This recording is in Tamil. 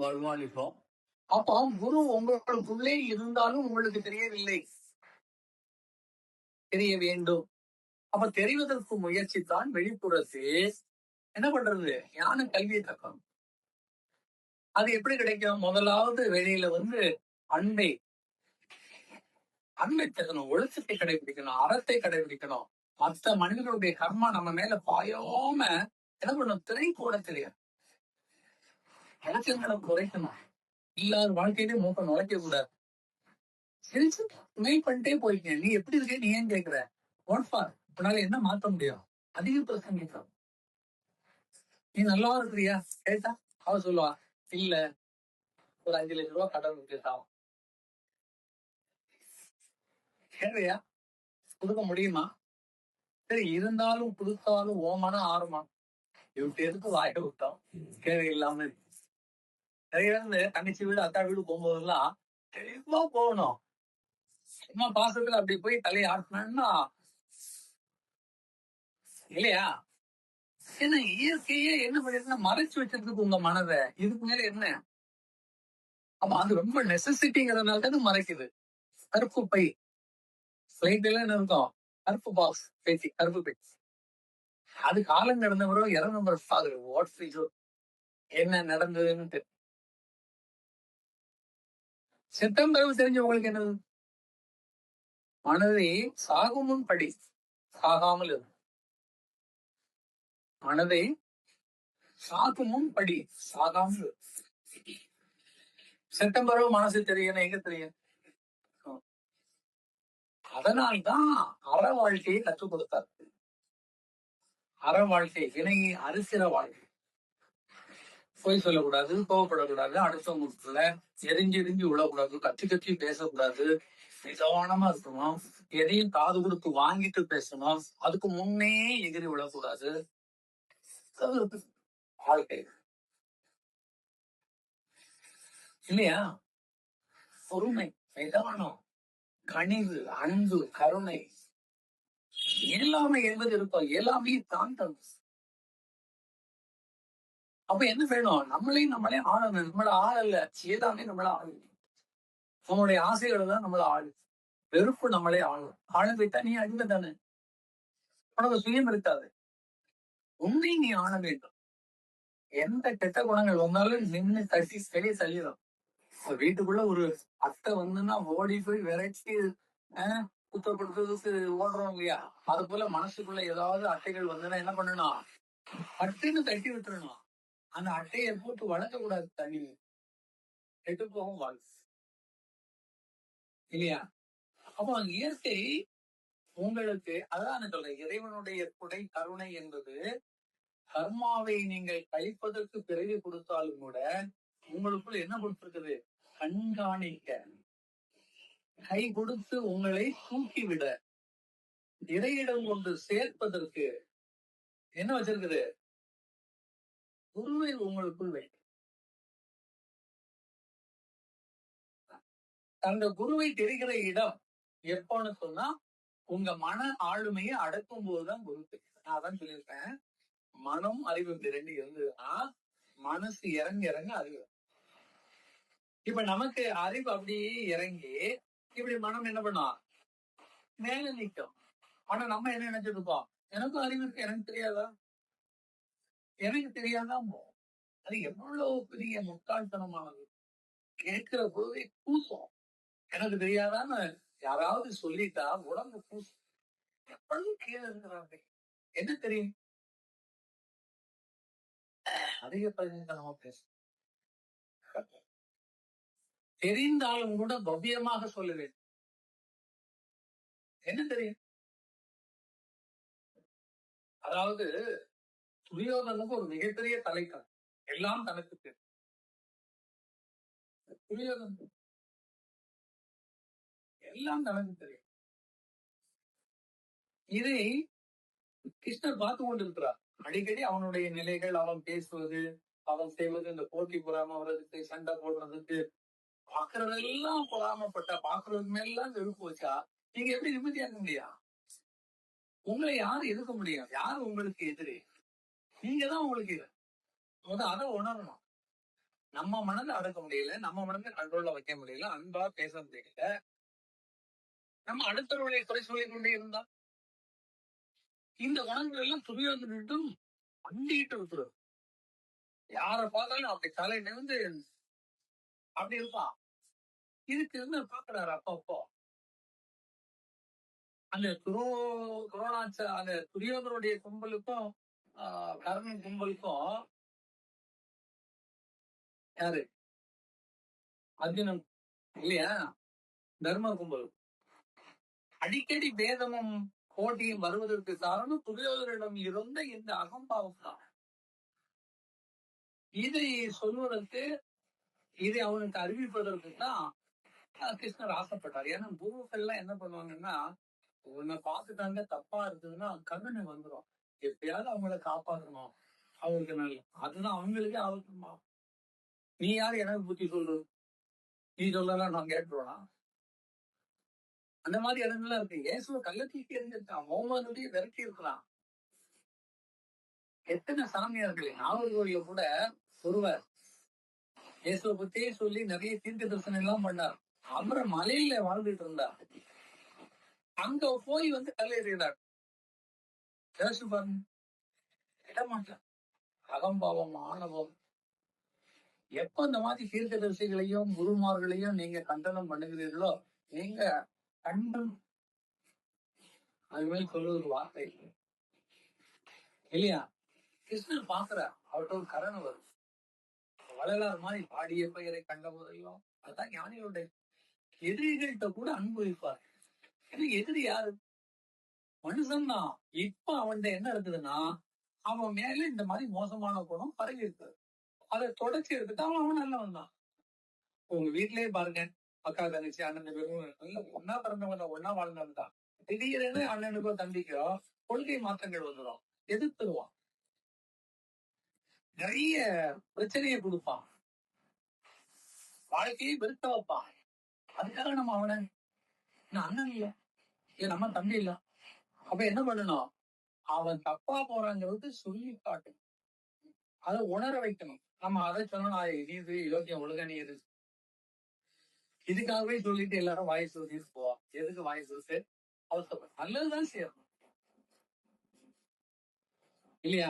வருமானிப்போம். அப்போ குரு உங்களுக்குள்ளே இருந்தாலும் உங்களுக்கு தெரியவில்லை, தெரிய வேண்டும். அப்ப தெரிவதற்கு முயற்சித்தான் வெளிப்புறத்தில் என்ன பண்றது? ஞான கல்வியை கற்கணும். அது எப்படி கிடைக்கும்? முதலாவது வெளியில அன்பை அன்பை தரணும், ஒழுக்கத்தை கடைபிடிக்கணும், அறத்தை கடைபிடிக்கணும். மற்ற மனிதர்களுடைய கர்மா நம்ம மேல பாயாம என்ன பண்ணணும்? திரை போட தெரியும். இலக்கங்களை குறைக்கணும். எல்லாரும் வாழ்க்கையிலே மூக்க நுழைக்க கூடாது. சிரிச்சு மெயில் பண்ணிட்டே போயிருக்கேன். நீ எப்படி இருக்க? நீ ஏன் கேட்கிற? What for? உன்னால என்ன மாற்ற முடியும்? அதிக பிரசங்கிக்கலாம். நீ நல்லா இருக்கிறியா கேட்டா அவ சொல்லுவா, இல்ல ஒரு 5 லட்சம் ரூபாய் கடன் கேட்டாவும் கேட்கறியா? கொடுக்க முடியுமா? சரி, இருந்தாலும் கொடுத்தாலும் ஓமான ஆறுமா? இவட்டு எதுக்கு வாய விட்டோம்? கேள்வி இல்லாம நிறைய தங்கச்சி வீடு அத்தா வீடு போகும்போதெல்லாம் தெளிவா போகணும். சும்மா பாசத்துல அப்படி போய் தலையை ஆட்டினா இல்லையா? ஏன்னா இயற்கையே என்ன பண்ணிருக்குன்னா மறைச்சு வச்சிருக்கு உங்க மனதை. இதுக்கு மேல என்ன? ஆமா, அது ரொம்ப நெசசிட்டிங்கிறதுனால தான் மறைக்குது. கருப்பு பை பிளைட் எல்லாம் என்ன இருக்கும்? கருப்பு பாக்ஸ் பேசி, கருப்பு பை. அது காலம் கடந்தவரும் இறந்த என்ன நடந்ததுன்னு செப்டம்பர் தெரிஞ்ச உங்களுக்கு என்னது? மனதை சாகுமுன் படி, சாகாமல் இருக்கும். மனதை சாகுமுன் படி, சாகாமல். செப்டம்பரும் மனசு தெரியணும். எங்க தெரியும்? அதனால்தான் அற வாழ்க்கையை கற்றுக் கொடுத்தார். அற வாழ்க்கை, வினை அரிசிற வாழ்க்கை. பொய் சொல்லக்கூடாது, கோவப்படக்கூடாது, அடுத்தவங்களுக்குள்ள எரிஞ்சு விழக்கூடாது, கத்தி பேசக்கூடாது, நிதானமா இருக்கணும். எதையும் காது கொடுத்து வாங்கிட்டு பேசணும். அதுக்கு முன்னே எகிரி விழக்கூடாது. வாழ்க்கை இல்லையா? பொறுமை, நிதானம், கனிவு, அன்பு, கருணை, எல்லாமே என்பது இருக்கும். எல்லாமே தாண்டம். அப்ப என்ன வேணும்? நம்மளே ஆளணும். நம்மள ஆளல்ல, எல்லாமே நம்மள ஆளு. நம்மளுடைய ஆசைகள் தான் நம்மள ஆளு. வெறுப்பு நம்மளே ஆளும். ஆளுமை தனி அடிமை தானே. உனக்கு சுயம் இருக்காது. உன்னை நீ ஆள வேண்டும். எந்த கெட்ட குணங்கள் வந்தாலும் நின்று தட்டி வெளியே தள்ளிடும். வீட்டுக்குள்ள ஒரு அட்டை ஓடி போய் விரைச்சி குத்தப்படுத்துறதுக்கு ஓடுறோம் இல்லையா? அது போல மனசுக்குள்ள ஏதாவது அட்டைகள் என்ன பண்ணணும்? பட்டுன்னு தட்டி விட்டுறணும். அந்த அட்டையை போட்டு வளர்க்க கூடாது. தண்ணி கெட்டு போகும் வாழ்க்கை இல்லையா? அப்போ இயற்கை உங்களுக்கு அதான் சொல்றேன். இறைவனுடைய கொடை கருணை என்பது கர்மாவை நீங்கள் கழிப்பதற்கு பிறகு கொடுத்தாலும் கூட உங்களுக்குள் என்ன கொடுத்திருக்குது? கண்காணிக்க, கை கொடுத்து உங்களை தூக்கிவிட, இறையிடம் கொண்டு சேர்ப்பதற்கு என்ன வச்சிருக்குது? குருவை உங்களுக்குள் வை. அந்த குருவை தெரிகிற இடம் எப்போன்னு சொன்னா உங்க மன ஆளுமையை அடக்கும் போதுதான் குரு தெரியும். நான் அதான் சொல்லியிருக்கேன், மனம் அறிவு ரெண்டு இருந்ததுன்னா மனசு இறங்க இறங்க அறிவு. இப்ப நமக்கு அறிவு அப்படி இறங்கி இப்படி மனம் என்ன பண்ணும்? மேல நிற்கும். ஆனா நம்ம என்ன நினைச்சிட்டு இருப்போம்? எனக்கும் அறிவு இருக்கு, எனக்கு தெரியாதா? எனக்கு தெரியாதான். அது எவ்வளவு பெரிய முட்டாள்தனமானது. கேட்கிற பொழுதே கூசம். எனக்கு தெரியாதான்னு யாராவது சொல்லிட்டா உடம்பு கூசும். எவ்வளவு கீழே இருக்கிறாங்க. என்ன தெரியும்? அதிக பதினஞ்சனமா பேச தெரிந்தாலும் கூட பவ்யமாக சொல்ல வேண்டும். என்ன தெரியும்? அதாவது துரியோதனுக்கு ஒரு மிகப்பெரிய தலைக்கணம். எல்லாம் தனக்கு தெரியும். துரியோதன் எல்லாம் தனக்கு தெரியும். இதை கிருஷ்ணர் பார்த்து கொண்டிருக்கிறார். அடிக்கடி அவனுடைய நிலைகள், அவன் பேசுவது, அவன் செய்வது, இந்த போட்டி பொறாம வர்றதுக்கு, சண்டை போடுறதுக்கு, பாக்குறதெல்லாம் பொறாமப்பட்டா, பாக்குறதுக்கு மேலாம் வெறுப்பு வச்சா நீங்க எப்படி நிம்மதியா இருக்க முடியும்? உங்களை யாரு எதிர்க்க முடியும்? யாரு உங்களுக்கு எதிரி? நீங்க தான் உங்களுக்கு அதை உணரணும். நம்ம மனதை அடக்க முடியல, நம்ம மனதை கண்ட்ரோல்ல வைக்க முடியல, அன்பா பேச முடியல, நம்ம அடுத்தவர்களை குறை சொல்லிக் கொண்டே இருந்தா இந்த குணங்கள் எல்லாம் துரியோதனிடம் அண்டிட்டு இருக்கிறது. யாரை பார்த்தாலும் அப்படி தலை நிமிர்ந்து அப்படி இருப்பான். இதுக்கு இருந்து பாக்குறாரு அப்பப்போ அந்த அந்த துரியோதனுடைய கும்பலுக்கும் கர்ணன் கும்பலுக்கும் யாரு அர்ஜுனன் இல்லையா, தர்ம கும்பல் அடிக்கடி பேதமும் போட்டியும் வருவதற்கு காரணம் துரியோதனிடம் இருந்த இந்த அகம்பாவம் தான். இதை சொல்வதற்கு, இதை அவனுக்கு அறிவிப்பதற்கு தான் கிருஷ்ணர் ஆசைப்பட்டார். ஏன்னா குருக்கள்லாம் என்ன பண்ணுவாங்கன்னா, உன்னை பார்த்துட்டாங்க தப்பா இருக்குதுன்னா கருணை வந்துடும், எப்பயாவது அவங்கள காப்பாற்றணும், அவங்களுக்கு நல்ல அதுதான் அவங்களுக்கே ஆபத்துமா. நீ யாரு எனக்கு புத்தி சொல்றது, நீ சொல்லலாம் நான் கேட்டுருவானா? அந்த மாதிரி இடங்கள்லாம் இருக்கு. இயேசுவ கள்ளத்தீக்கு எரிஞ்சிருக்கான், மோமனுடைய விரட்டி இருக்கலாம். எத்தனை சாமியார்கள் நாகர்கோவில கூட ஒருவர் இயேசுவை பத்தியே சொல்லி நிறைய தீர்க்க தரிசனம் எல்லாம் பண்ணார். அப்புறம் மலையில வாழ்ந்துட்டு இருந்தார். அங்க போய் வந்து கல்லெறிகிறார். யோசிச்சு பாருங்க, இடமாட்டார். அகம்பாவம், ஆணவம். எப்ப இந்த மாதிரி தீர்க்கதரிசிகளையும் குருமார்களையும் நீங்க கண்டனம் பண்ணுகிறீர்களோ, நீங்க கண்டம் அது மாதிரி சொல்றது ஒரு வார்த்தை இல்லையா? கிருஷ்ணன் பாக்குறார், அவர்கிட்ட ஒரு கரணை வரும். வள்ளலார் மாதிரி பாடிய பெயரை கண்ட போதையும், அதுதான் ஞானிகளுடைய எதிரிகள்கிட்ட கூட அனுபவிப்பார். ஏன்னா எதிரி யாரு? மனுஷன் தான். இப்ப அவன் என்ன இருக்குதுன்னா, அவன் மேல இந்த மாதிரி மோசமான குணம் பரவி இருக்கு. அதை தொடர்ச்சி எடுத்துட்டு அவன் நல்லவன் தான். உங்க வீட்லயே பாருங்க, அக்கா தங்கச்சி அண்ணன் நல்ல ஒன்னா பிறந்தவங்க, ஒன்னா வாழ்ந்தவன் தான். திடீர்னு அண்ணனுக்கோ தம்பிக்கோ கொள்கை மாற்றங்கள் வந்துடும், எதிர்த்துருவான், நிறைய பிரச்சனையை கொடுப்பான், வாழ்க்கையை வெறுக்க வைப்பான். அதுக்காக நம்ம அவனை அண்ணன் இல்ல, நம்ம தம்பி இல்ல, அப்ப என்ன பண்ணணும்? அவன் தப்பா போறாங்கிறது சொல்லி காட்டணும், அதை உணர வைக்கணும். நம்ம அதை சொன்னா இது யோக்கியம் ஒழுங்கா நீ இரு, இதுக்காகவே சொல்லிட்டு எல்லாரும் வாய் சொல்லிட்டு போவோம். எதுக்கு வாய் சொல்லிட்டு அவசரம்? நல்லதுதான் செய்யணும் இல்லையா?